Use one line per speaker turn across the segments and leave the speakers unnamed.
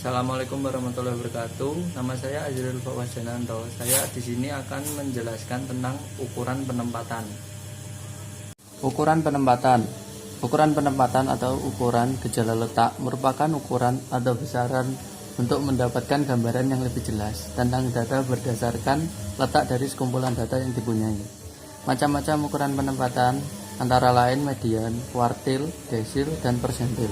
Assalamualaikum warahmatullahi wabarakatuh. Nama saya Azril Fawazananto. Saya di sini akan menjelaskan tentang ukuran penempatan. Ukuran penempatan. Ukuran penempatan atau ukuran gejala letak merupakan ukuran atau besaran untuk mendapatkan gambaran yang lebih jelas tentang data berdasarkan letak dari sekumpulan data yang dipunyai. Macam-macam ukuran penempatan antara lain median, kuartil, desil, dan persentil.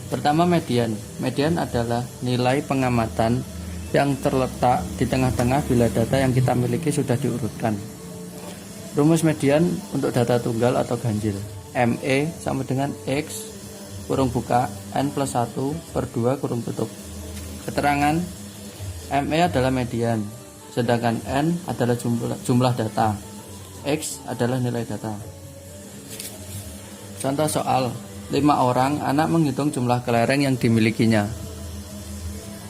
Pertama, median. Median adalah nilai pengamatan yang terletak di tengah-tengah bila data yang kita miliki sudah diurutkan. Rumus median untuk data tunggal atau ganjil. ME sama dengan X kurung buka N plus 1 per 2 kurung tutup. Keterangan, ME adalah median, sedangkan N adalah jumlah data, X adalah nilai data. Contoh soal, 5 orang anak menghitung jumlah kelereng yang dimilikinya.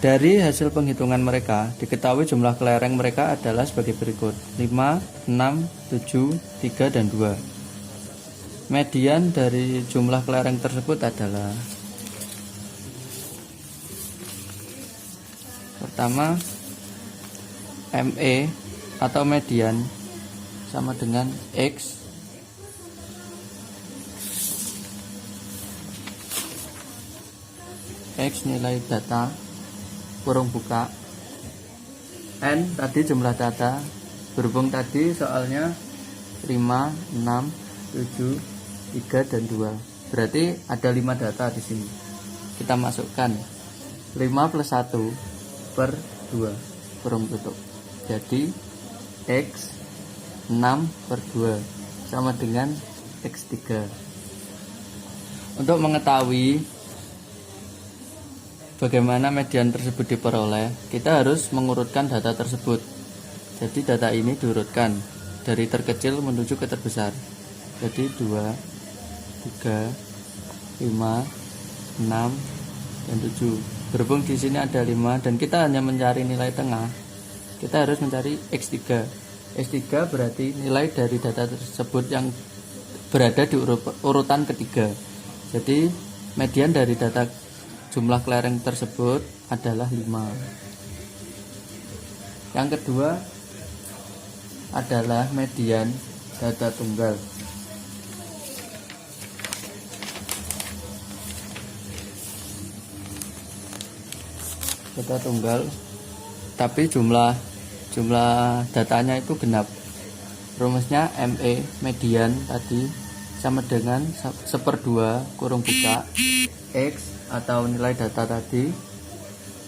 Dari hasil penghitungan mereka, diketahui jumlah kelereng mereka adalah sebagai berikut: 5, 6, 7, 3, dan 2. Median dari jumlah kelereng tersebut adalah: pertama, ME atau median sama dengan X nilai data kurung buka N tadi jumlah data, berhubung tadi soalnya 5, 6, 7, 3, dan 2, berarti ada 5 data di sini. Kita masukkan 5 plus 1 per 2 kurung tutup, jadi X 6 per 2 sama dengan X3. Untuk mengetahui bagaimana median tersebut diperoleh, kita harus mengurutkan data tersebut. Jadi data ini diurutkan dari terkecil menuju ke terbesar. Jadi 2, 3, 5, 6, dan 7. Berhubung di sini ada 5 dan kita hanya mencari nilai tengah, kita harus mencari X3. X3 berarti nilai dari data tersebut yang berada di urutan ketiga. Jadi median dari data jumlah kelereng tersebut adalah 5. Yang kedua adalah median data tunggal. Data tunggal, tapi jumlah datanya itu genap. Rumusnya ME median tadi sama dengan 1/2 kurung buka X atau nilai data tadi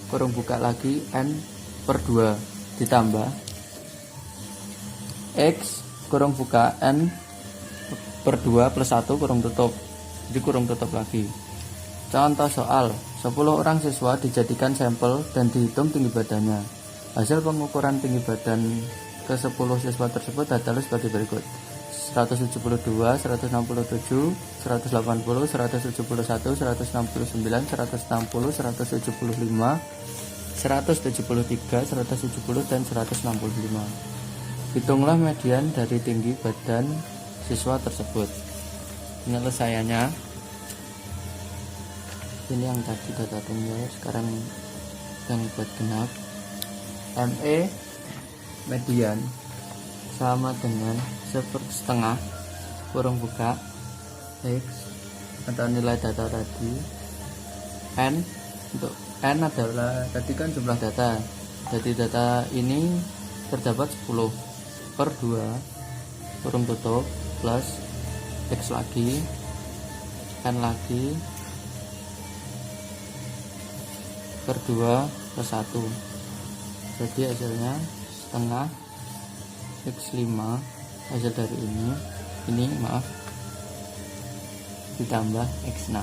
kurung buka lagi N per 2 ditambah X kurung buka N per 2 plus 1 kurung tutup, jadi kurung tutup lagi. Contoh soal, 10 orang siswa dijadikan sampel dan dihitung tinggi badannya. Hasil pengukuran tinggi badan ke 10 siswa tersebut adalah sebagai berikut: 172, 167, 180, 171, 169, 160, 175, 173, 170, dan 165. Hitunglah median dari tinggi badan siswa tersebut. Penyelesaiannya, ini yang tadi data tunggal, sekarang yang buat genap. ME median sama dengan 1/2 kurung buka X atau nilai data tadi. N, untuk N adalah tadi kan jumlah data, jadi data ini terdapat 10 per 2 kurung tutup plus X lagi N lagi per 2 plus 1, jadi hasilnya setengah X5 hasil dari ini maaf ditambah X6.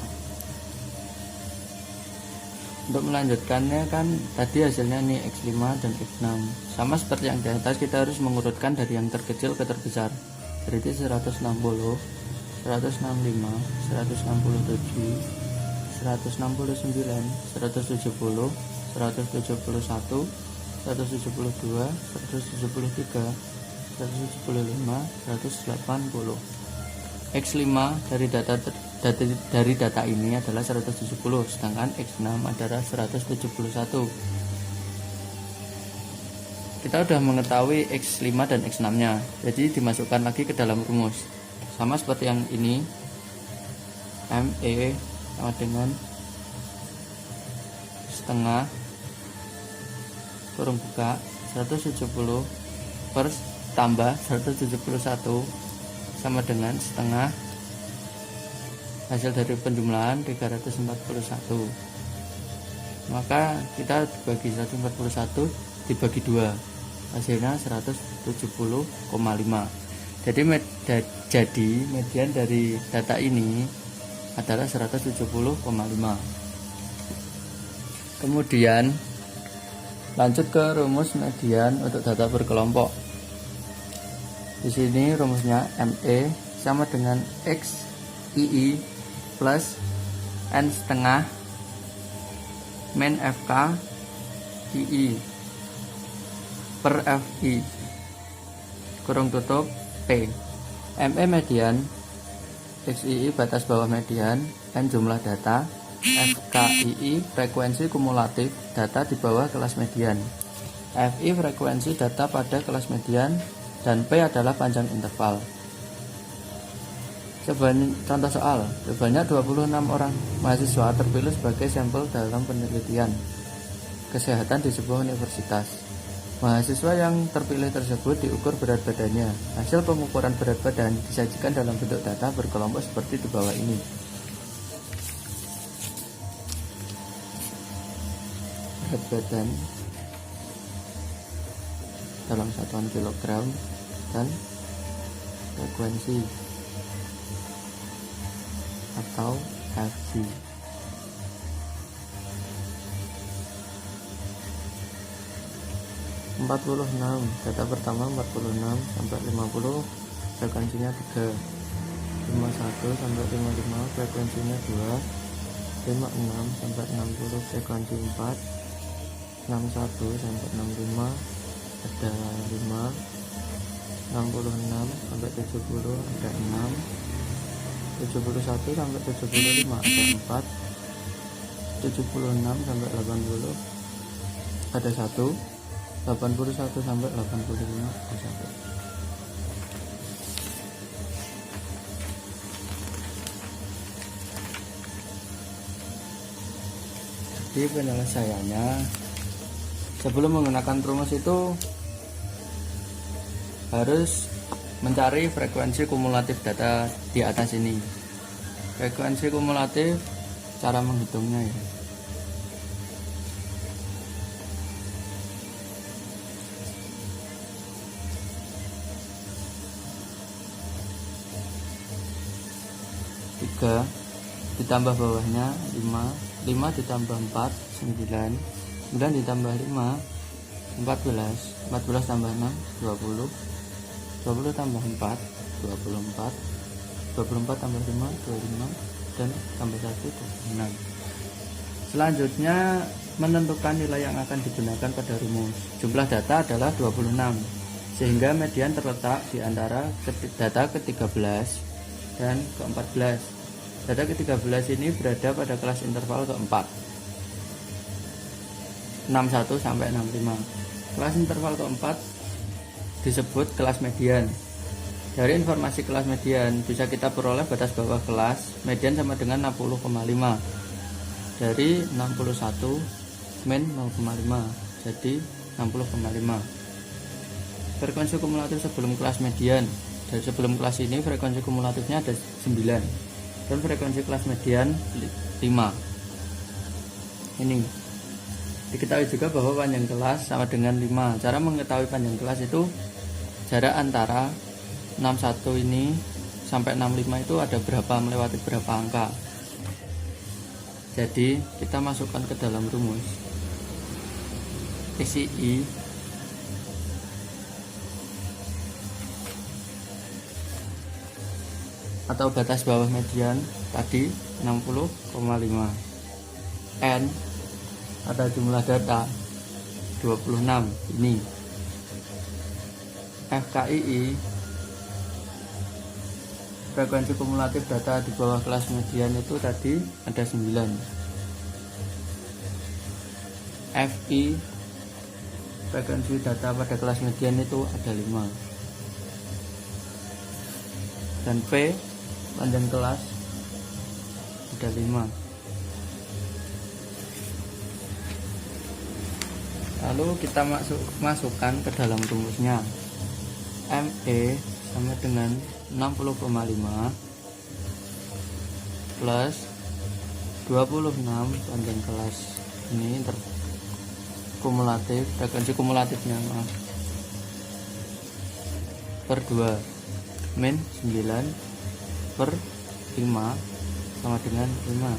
Untuk melanjutkannya kan tadi hasilnya nih X5 dan X6 sama seperti yang di atas, kita harus mengurutkan dari yang terkecil ke terbesar. Berarti 160, 165, 167, 169, 170, 171, 172, 173, 175, 180. X5 dari data dari data ini adalah 170, sedangkan X6 adalah 171. Kita sudah mengetahui X5 dan X6 nya, jadi dimasukkan lagi ke dalam rumus sama seperti yang ini. ME sama dengan setengah kurung buka 170 per tambah 171 sama dengan setengah hasil dari penjumlahan 341. Maka kita bagi 141 dibagi 2, hasilnya 170,5. Jadi median dari data ini adalah 170,5. Kemudian lanjut ke rumus median untuk data berkelompok. Di sini rumusnya ME sama dengan XII plus N setengah min FK II per FI kurung tutup P. ME median, XII batas bawah median, N jumlah data, FKII frekuensi kumulatif data di bawah kelas median, FI frekuensi data pada kelas median, dan P adalah panjang interval. Contoh soal, sebanyak 26 orang mahasiswa terpilih sebagai sampel dalam penelitian kesehatan di sebuah universitas. Mahasiswa yang terpilih tersebut diukur berat badannya. Hasil pengukuran berat badan disajikan dalam bentuk data berkelompok seperti di bawah ini. Berat badan dalam satuan kilogram dan frekuensi atau FV. Data pertama 46 sampai 50, frekuensinya 3. 51 sampai 55, frekuensinya 2. 56 sampai 60, frekuensi 4. 61 sampai 65 ada 5. 66 sampai 70 ada 6. 71 sampai 75 ada 4. 76 sampai 80 ada 1. 81 sampai 85 ada 1. Jadi penyelesaiannya, sebelum menggunakan rumus itu harus mencari frekuensi kumulatif data di atas ini. Frekuensi kumulatif, cara menghitungnya ya. Ditambah bawahnya 5 ditambah 4 9 ditambah 5 14 tambah 6 20 tambah 4 24 tambah 5 25 dan tambah 1 26. Selanjutnya menentukan nilai yang akan digunakan pada rumus. Jumlah data adalah 26, sehingga median terletak di antara data ke-13 dan ke-14. Data ke-13 ini berada pada kelas interval ke-4, 61 sampai 65. Kelas interval ke-4 disebut kelas median. Dari informasi kelas median bisa kita peroleh batas bawah kelas median sama dengan 60,5. Dari 61 min 0,5 jadi 60,5. Frekuensi kumulatif sebelum kelas median. Dari sebelum kelas ini frekuensi kumulatifnya ada 9 dan frekuensi kelas median 5. Ini diketahui juga bahwa panjang kelas sama dengan 5. Cara mengetahui panjang kelas itu jarak antara 61 ini sampai 65 itu ada berapa, melewati berapa angka. Jadi kita masukkan ke dalam rumus. XII atau batas bawah median tadi 60,5. N ada jumlah data 26 ini. FKII frekuensi kumulatif data di bawah kelas median itu tadi ada 9. FI frekuensi data pada kelas median itu ada 5. Dan P panjang kelas ada 5. Lalu kita masukkan ke dalam rumusnya. ME sama dengan 60,5 plus 26 panjang kelas ini kumulatif, frekuensi kumulatifnya maaf, per 2 min 9 per 5 sama dengan 5.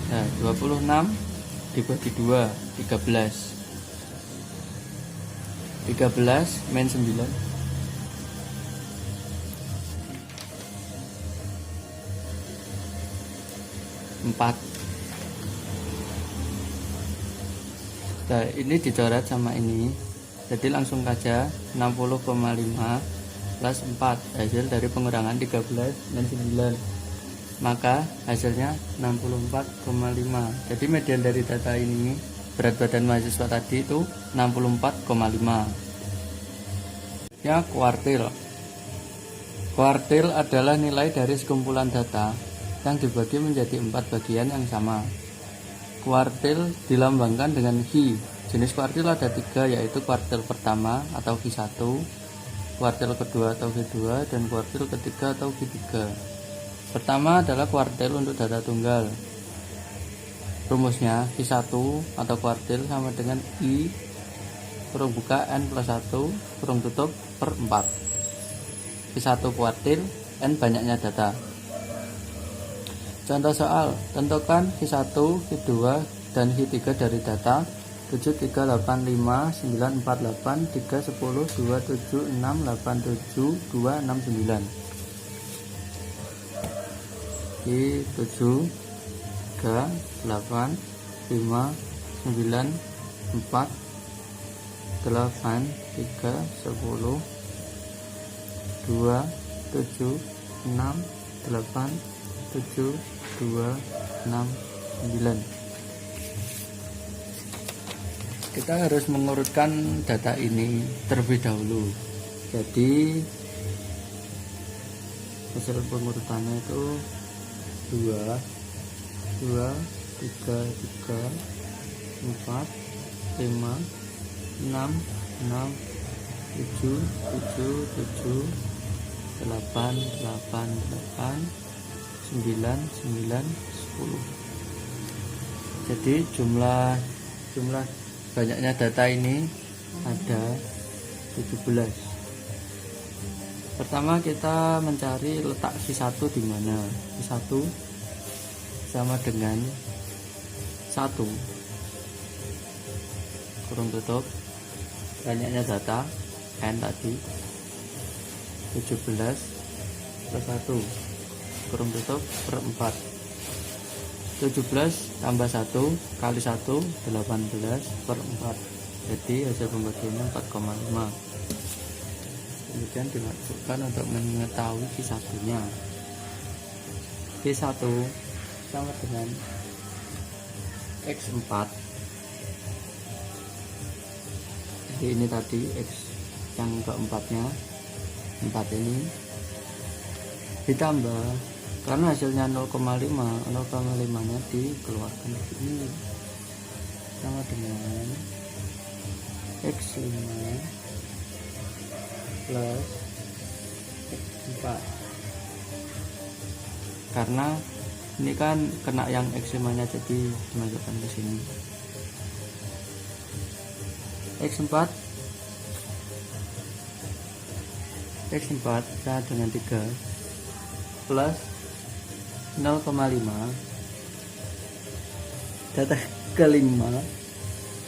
Nah 26 dibagi 2 13 min 9 4. Nah ini dicoret sama ini, jadi langsung saja 60,5 plus 4, hasil dari pengurangan 13 min 9, maka hasilnya 64,5. Jadi median dari data ini, berat badan mahasiswa tadi itu 64,5. Ya, kuartil. Kuartil adalah nilai dari sekumpulan data yang dibagi menjadi 4 bagian yang sama. Kuartil dilambangkan dengan Ki. Jenis kuartil ada 3, yaitu kuartil pertama atau Ki1, kuartil kedua atau Ki2, dan kuartil ketiga atau Ki3. Pertama adalah kuartil untuk data tunggal. Rumusnya Ki1 atau kuartil sama dengan I kurung buka N plus 1 kurung tutup per 4. Ki1 kuartil, N banyaknya data. Contoh soal, tentukan Ki1, Ki2, dan Ki3 dari data 7385948 310 276 87 269. Ki7 3 8 5 9 4 8 3 10 2 7 6 8 7 2 6 9. Kita harus mengurutkan data ini terlebih dahulu. Jadi hasil pengurutannya itu 2 3 3 4 5 6 6 7 7 7 8 8 8 9 9 10. Jadi jumlah banyaknya data ini ada 17. Pertama kita mencari letak Ki1 di mana. Ki1 sama dengan 1 kurung tutup banyaknya data N tadi 17 plus 1 kurung tutup per 4. 17 tambah 1 kali 1 18 per 4. Jadi hasil pembagiannya 4,5. Kemudian dimasukkan untuk mengetahui Ki1 nya. Ki1 sama dengan X4. Jadi ini tadi X yang keempatnya 4 ini ditambah, karena hasilnya 0,5 nya dikeluarkan di sini sama dengan X5 plus X4, karena ini kan kena yang X5 nya jadi dimasukkan ke sini. X4 sama dengan 3 plus 0,5 data kelima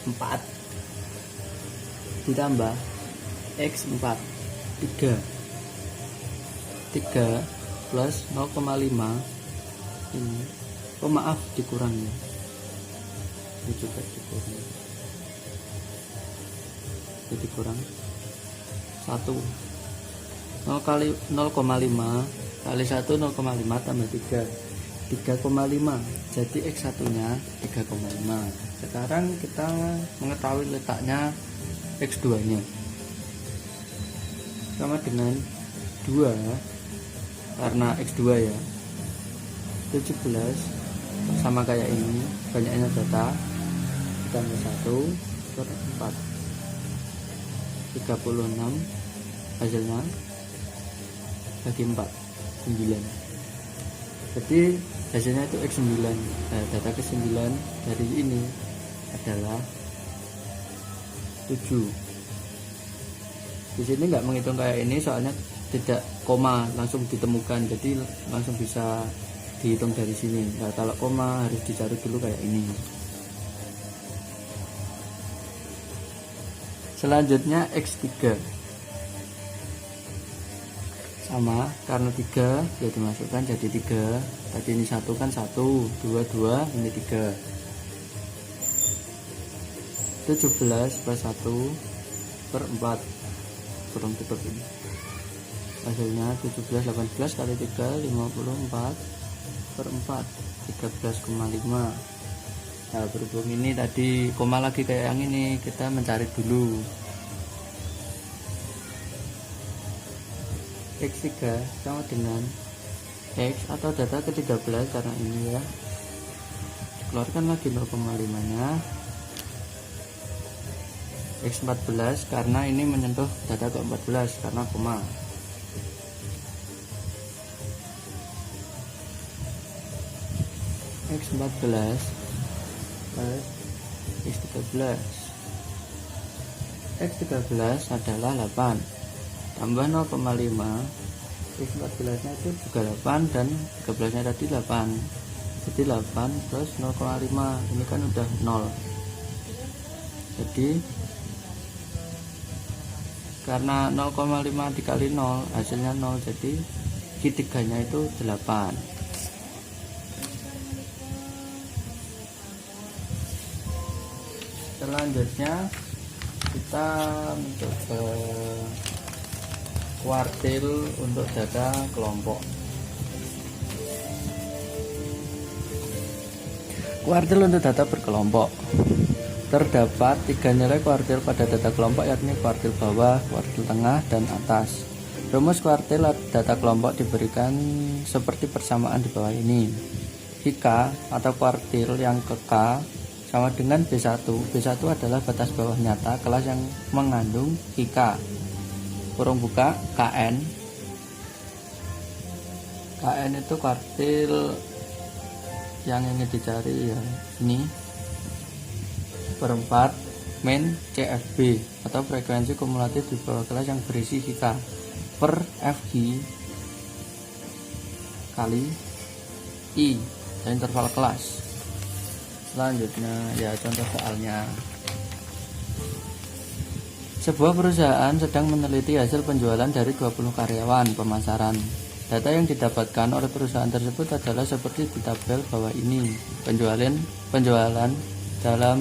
4 ditambah X4 3 plus 0,5 ini, oh maaf dikurang ya, ini juga dikurang, jadi kurang 1 0 kali 0,5 kali 1 0,5 tambah 3 3,5. Jadi X1 nya 3,5. Sekarang kita mengetahui letaknya X2 nya sama dengan 2 karena X2 ya 17 sama kayak ini, banyaknya data ditambah 1 per 4 36, hasilnya bagi 4 9. Jadi hasilnya itu X9. Nah, data ke-9 dari ini adalah 7. Di sini nggak menghitung kayak ini soalnya tidak koma langsung ditemukan, jadi langsung bisa dihitung dari sini. Nah, kalau koma harus dicari dulu kayak ini. Selanjutnya X3 sama, karena 3 ya dimasukkan jadi 3. Tadi ini 1 kan 1 2 2, ini 3. 17 plus 1 per 4 kurang tutup ini. Hasilnya 17 18 kali 3 54 per 4 13,5. Nah, berhubung ini tadi koma lagi kayak yang ini, kita mencari dulu. X3 sama dengan X atau data ke-13 karena ini ya. Keluarkan lagi 0,5 nya. X14 karena ini menyentuh data ke-14 karena koma. X14 plus X13. X13 adalah 8 tambah 0,5. X14 nya itu juga 8 dan 13 nya tadi 8, jadi 8 plus 0,5 ini kan udah 0. Jadi karena 0,5 dikali 0 hasilnya 0, jadi Q3 nya itu 8. Selanjutnya kita mencoba kuartil untuk data kelompok. Kuartil untuk data berkelompok. Terdapat 3 nilai kuartil pada data kelompok, yakni kuartil bawah, kuartil tengah, dan atas. Rumus kuartil data kelompok diberikan seperti persamaan di bawah ini. K atau kuartil yang ke K sama dengan B1. B1 adalah batas bawah nyata kelas yang mengandung K. Kurung buka KN. KN itu kuartil yang ingin dicari ya, ini per 4 min CFB atau frekuensi kumulatif di bawah kelas yang berisi K per FG kali I dan interval kelas. Selanjutnya ya contoh soalnya. Sebuah perusahaan sedang meneliti hasil penjualan dari 20 karyawan pemasaran. Data yang didapatkan oleh perusahaan tersebut adalah seperti di tabel bawah ini. Penjualan dalam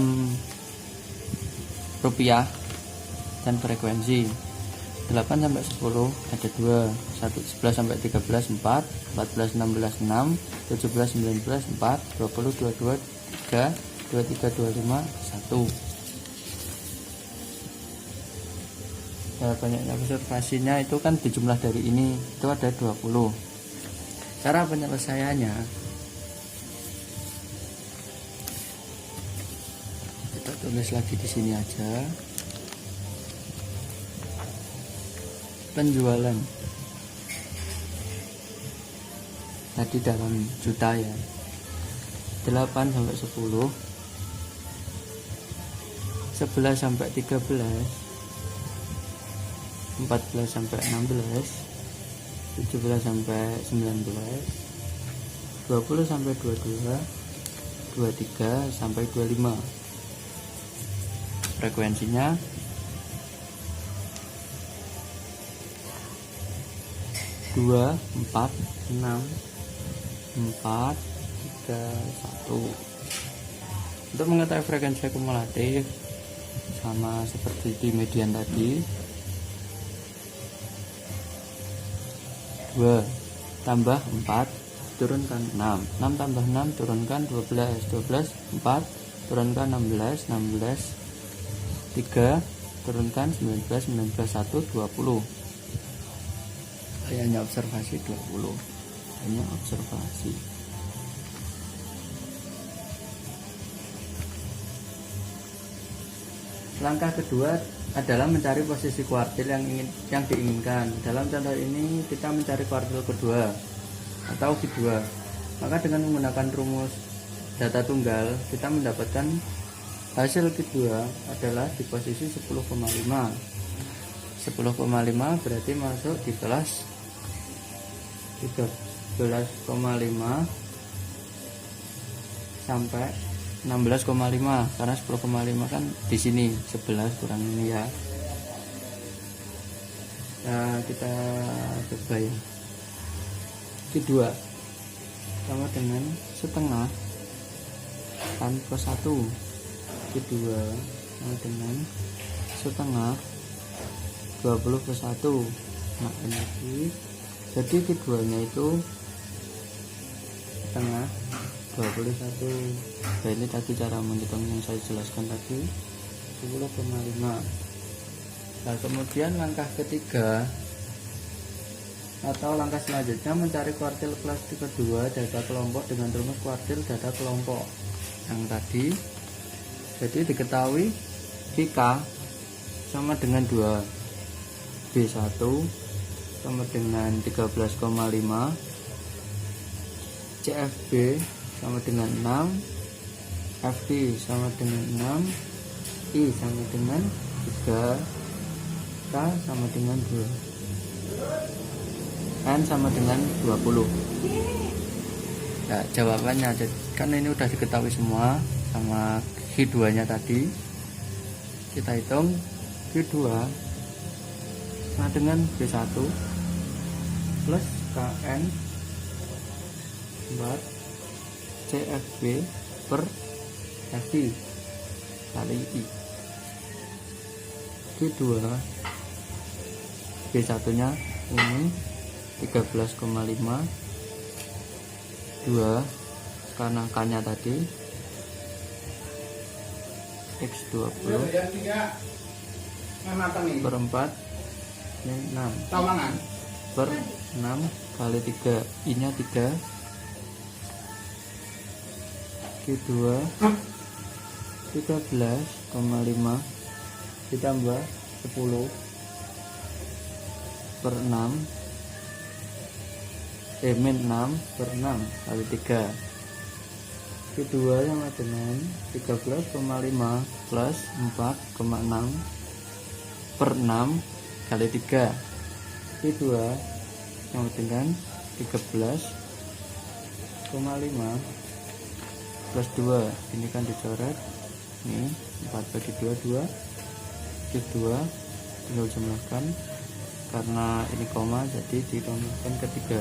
rupiah dan frekuensi. 8 sampai 10 ada 2, 11 sampai 13 4, 14 16 6, 17 19 4, 20 22 3, 23 25 1. Nah, banyaknya observasinya itu kan dijumlah dari ini, itu ada 20. Cara penyelesaiannya kita tulis lagi di sini aja. Penjualan tadi dalam juta ya, 8 sampai 10, 11 sampai 13, 14 sampai 16, 17 sampai 19, 20 sampai 22, 23 sampai 25. Frekuensinya 2 4 6 4 3 1. Untuk mengetahui frekuensi akumulatif sama seperti di median tadi, 2 tambah 4 turunkan 6, 6 tambah 6 turunkan 12, 12 4 turunkan 16, 16 3 turunkan 19, 19 1 20. Hanya observasi 20. Hanya observasi. Langkah kedua adalah mencari posisi kuartil yang diinginkan. Dalam contoh ini kita mencari kuartil kedua atau Q2. Maka dengan menggunakan rumus data tunggal kita mendapatkan hasil Q2 adalah di posisi 10,5. 10,5 berarti masuk di kelas 13,5 sampai 16,5 karena 10,5 kan di sini 11 kurang ini ya. Nah, kita coba ya. Q2 sama dengan setengah tanpa 1. Q2 sama dengan setengah 20 plus 1. Nah, ini jadi Q2 nya itu setengah 21. Nah, ini tadi cara menghitung yang saya jelaskan tadi 10,5. Nah, kemudian langkah ketiga atau langkah selanjutnya mencari kuartil kelas kedua data kelompok dengan rumus kuartil data kelompok yang tadi. Jadi diketahui VK sama dengan 2, B1 sama dengan 13,5, CFB sama dengan 6, FD sama dengan 6, I sama dengan 3, K sama dengan 2, N sama dengan 20. Nah, jawabannya kan ini udah diketahui semua sama Q2 nya tadi. Kita hitung Q2 sama dengan B1 plus KN buat CFB per FD kali I. Q2 B1 nya ini 13,5, 2 karena K nya tadi X20 per 4 ini 6 per 6 kali 3, I nya 3, Q2 13,5 ditambah 10 per 6 min 6 per 6 kali 3. Q2 sama dengan 13,5 plus 4,6 per 6 kali 3. Q2 sama dengan 13,5 plus 2, ini kan dicoret, ini 4 bagi 2, 2. Q2 tinggal jumlahkan karena ini koma jadi ditambahkan ke 3,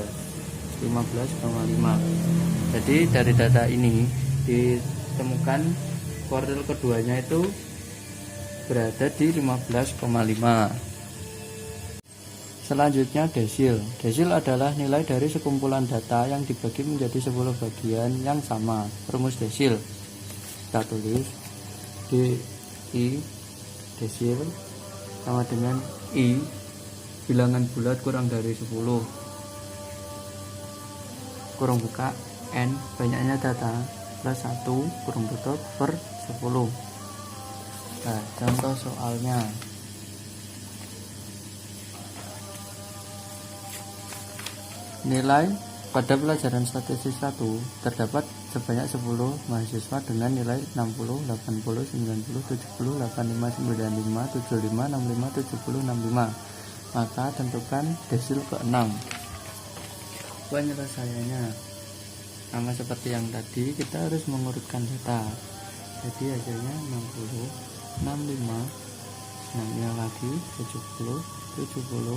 15,5. Jadi dari data ini ditemukan kuartil keduanya itu berada di 15,5. Selanjutnya desil. Desil adalah nilai dari sekumpulan data yang dibagi menjadi 10 bagian yang sama. Rumus desil kita tulis DI desil sama dengan I bilangan bulat kurang dari 10 kurung buka N banyaknya data plus 1 kurung tutup per 10. Nah, contoh soalnya nilai pada pelajaran statistik 1 terdapat sebanyak 10 mahasiswa dengan nilai 60, 80, 90, 70, 85, 95, 75, 65, 70, 65. Maka tentukan desil ke-6. Penyelesaiannya sama seperti yang tadi, kita harus mengurutkan data. Jadi hasilnya 60, 65, 6-nya lagi 70, 70,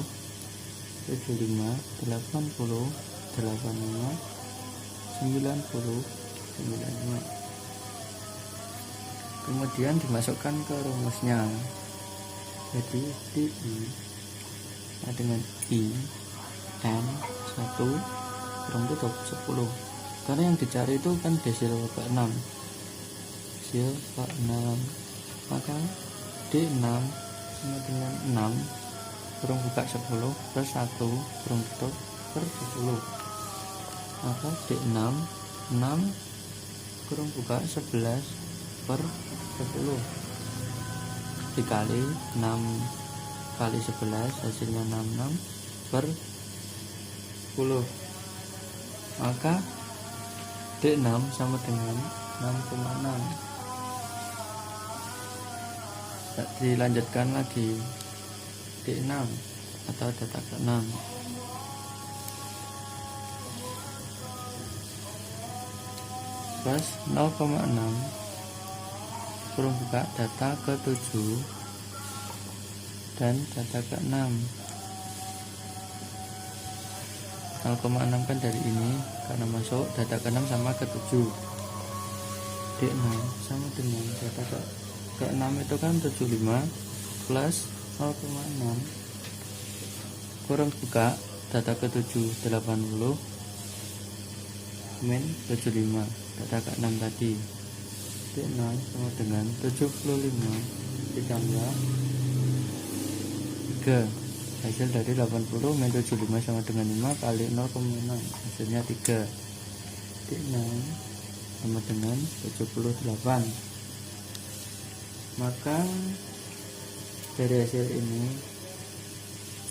75, 80, 85, 90, 95. Kemudian dimasukkan ke rumusnya. Jadi DI dengan I N 1 kurang tutup 10, karena yang dicari itu kan desil ke-6, desil ke-6, maka D6 sama dengan 6 kurang buka 10 plus 1 kurang tutup per 10, maka D6 6 kurang buka 11 per 10 dikali 6 kali 11 hasilnya 66 per 10, maka D6 sama dengan 6,6. Dilanjutkan lagi D6 atau data ke-6 plus 0,6 kurang buka data ke-7 dan data ke-6. 0,6 kan dari ini karena masuk data ke-6 sama ke-7. D6 sama dengan data ke-6 itu kan 75 plus 0,6 kurang buka data ke-7 80 min 75 data ke-6 tadi. D6 sama dengan 75 ditambah 3, hasil dari 80 min 75 sama dengan 5 kali 0,6 hasilnya 3. D6 sama dengan 78, maka dari hasil ini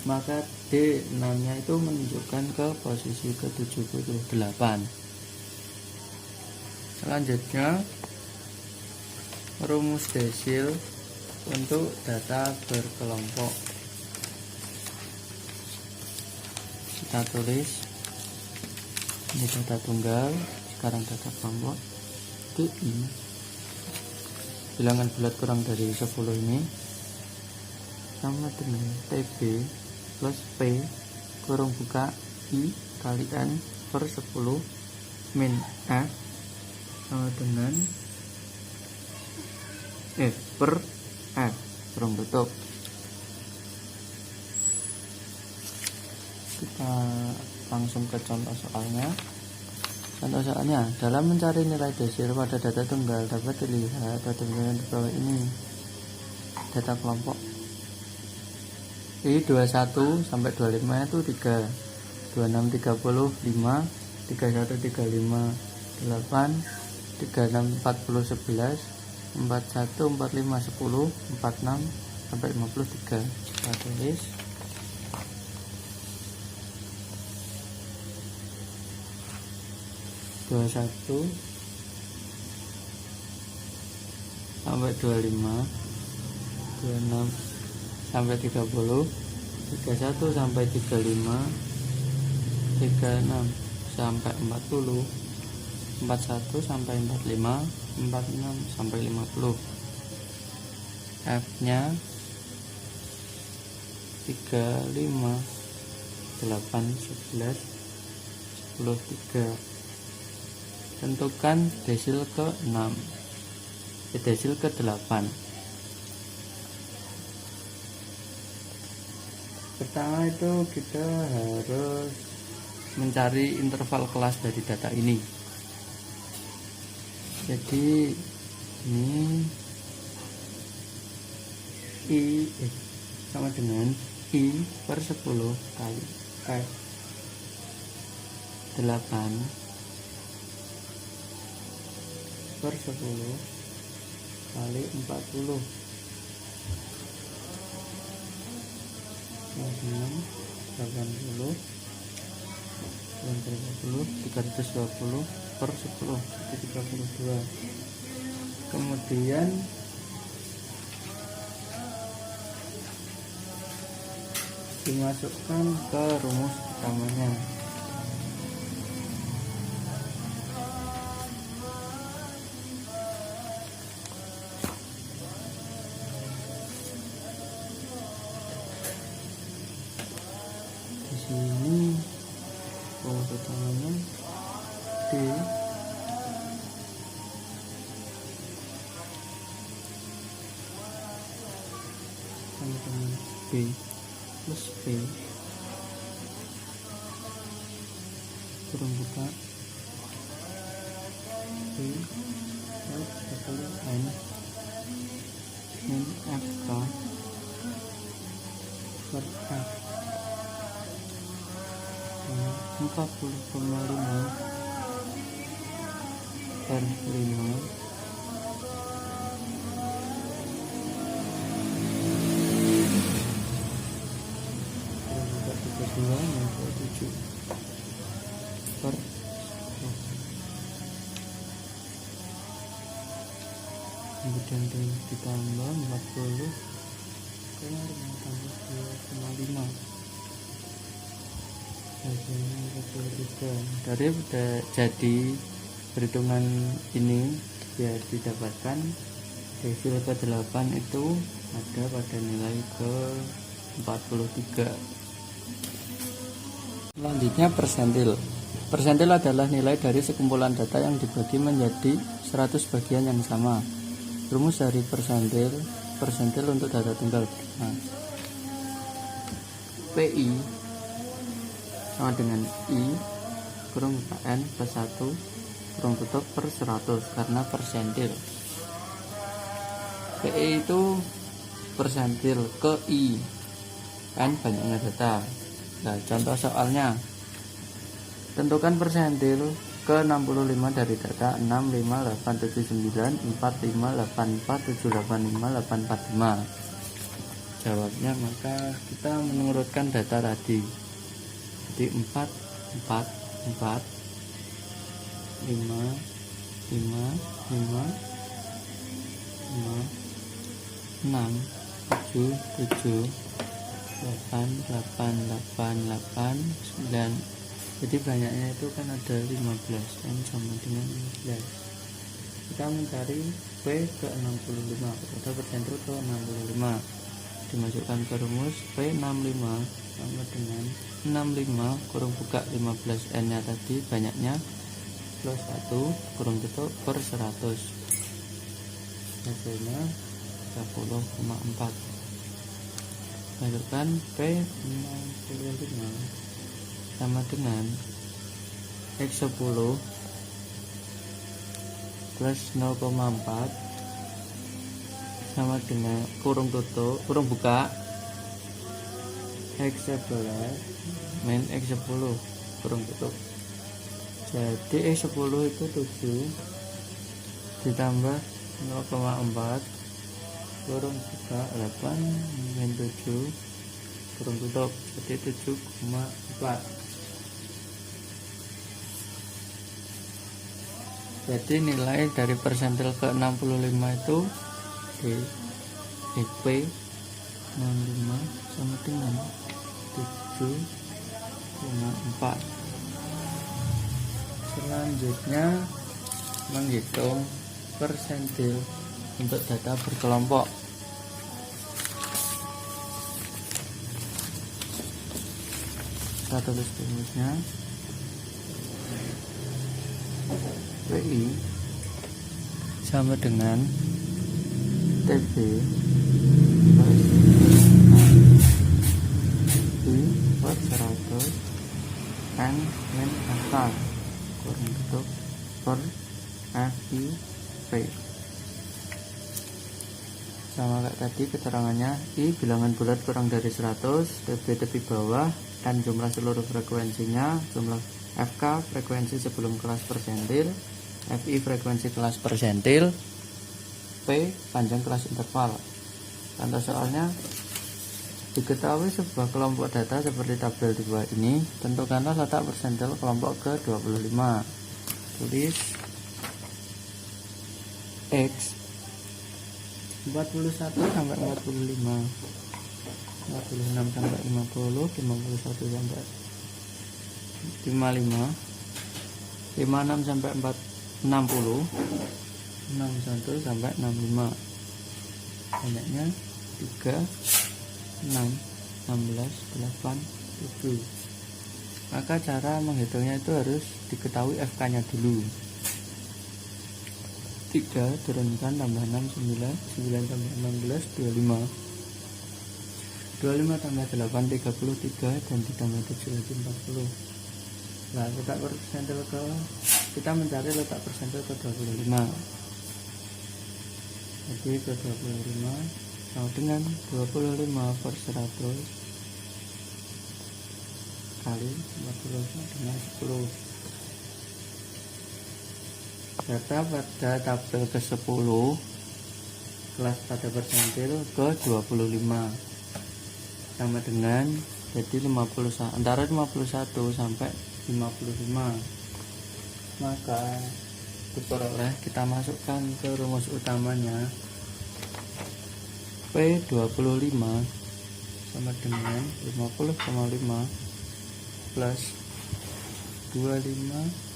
maka D6 nya itu menunjukkan ke posisi ke-78. Selanjutnya rumus desil untuk data berkelompok, kita tulis ini data tunggal, sekarang data kelompok. DI bilangan bulat kurang dari 10 ini sama dengan TB plus P kurang buka I kali N per 10 min F sama dengan F per F kurang tutup. Kita langsung ke contoh soalnya. Contoh soalnya, dalam mencari nilai desil pada data tunggal dapat dilihat pada bagian di bawah ini data kelompok. Jadi 21 sampai 25 itu 3, 26 30 5, 31 35 8, 36 40 11, 41 45 10, 46 sampai 53. Kita tulis 21 sampai 25, 26 sampai 30, 31 sampai 35, 36 sampai 40, 41 sampai 45, 46 sampai 50. F nya 3, 5, 8, 11, 10, 3. Tentukan desil ke-6, desil ke-8. Pertama itu kita harus mencari interval kelas dari data ini. Jadi ini I sama dengan I per 10 kali F 8 per 10 kali 40 dengan 80 dan 30 320 per 10 itu 32. Kemudian dimasukkan ke rumus utamanya. Ini rumus utamanya D sama dengan B plus P kurung buka I 40 N min FK per F 40,5 per 5 7 per kemudian ditambah 40 tambah 2,5 hasilnya 43. Dari jadi perhitungan ini biar didapatkan desil ke-8 itu ada pada nilai ke-43. Selanjutnya persentil. Persentil adalah nilai dari sekumpulan data yang dibagi menjadi 100 bagian yang sama. Rumus dari persentil untuk data tunggal. Nah, PI sama dengan I kurung N plus 1 kurung tutup per 100 karena persentil. PI itu persentil ke I, N banyaknya data. Nah, contoh soalnya, tentukan persentil ke 65 dari data 65879 4584 785 845. Jawabnya maka kita mengurutkan data tadi. Jadi 4 4 4 5 5 5 5 6 7 7 8 8 8 8 9. Jadi banyaknya itu kan ada 15, N sama dengan 15. Kita mencari P ke 65 atau persentil ke 65. Dimasukkan ke rumus P65 sama dengan 65 kurung buka 15 N nya tadi banyaknya plus 1 kurung tutup per 100. Hasilnya 30,4. Masukkan P65 sama dengan X10 plus 0,4 sama dengan kurung tutup kurung buka X11 min X10 kurung tutup. Jadi X10 itu 7 ditambah 0,4 kurung buka 8 min 7 kurung tutup, jadi 7,4. Jadi nilai dari persentil ke 65 itu di P 65 sama dengan 7,4. Selanjutnya menghitung persentil untuk data berkelompok. Kita tulis rumusnya. PI sama dengan TB plus I per 100 N min FK kurang tutup per FI P. Sama kayak tadi keterangannya, I bilangan bulat kurang dari 100, TB tepi bawah, dan jumlah seluruh frekuensinya, jumlah FK frekuensi sebelum kelas persentil, FI frekuensi kelas persentil, P panjang kelas interval. Contoh soalnya, diketahui sebuah kelompok data seperti tabel di bawah ini, tentukanlah letak persentil kelompok ke-25. Tulis X 41 sampai 45, 46 sampai 50, 51 sampai 55, 56 sampai 60, 61 sampai 65. Banyaknya 3, 6, 16, 8, 7. Maka cara menghitungnya itu harus diketahui FK nya dulu. 3 turunkan tambah 6 9, 9 tambah 16 25, 25 tambah 8 33, dan ditambah 7 lagi 40. Nah, letak persentil kita mencari letak persentil ke 25. Jadi ke 25 sama dengan 25 per 100 kali 40 dengan 10. Data pada tabel ke 10 kelas pada persentil ke 25 sama dengan jadi 50, antara 51 sampai 55. Maka diperoleh, kita masukkan ke rumus utamanya. P25 sama dengan 50,5 plus 25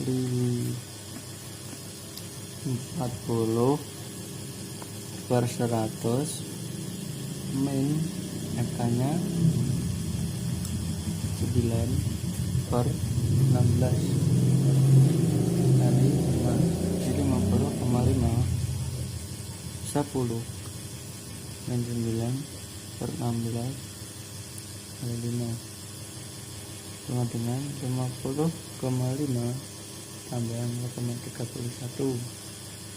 40 per 100 min FK nya 9 per 16 kali 5, jadi 50,5 10 min 9 per 16 kali 5 sama dengan 50,5 tambahan 0,31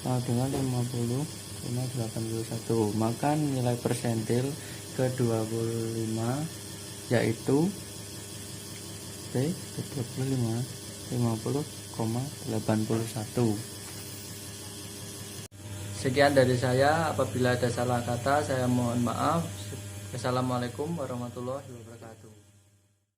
sama dengan 50,81. Maka nilai persentil ke 25 yaitu P ke 25 50,81. Sekian dari saya. Apabila ada salah kata saya mohon maaf. Assalamualaikum warahmatullahi wabarakatuh.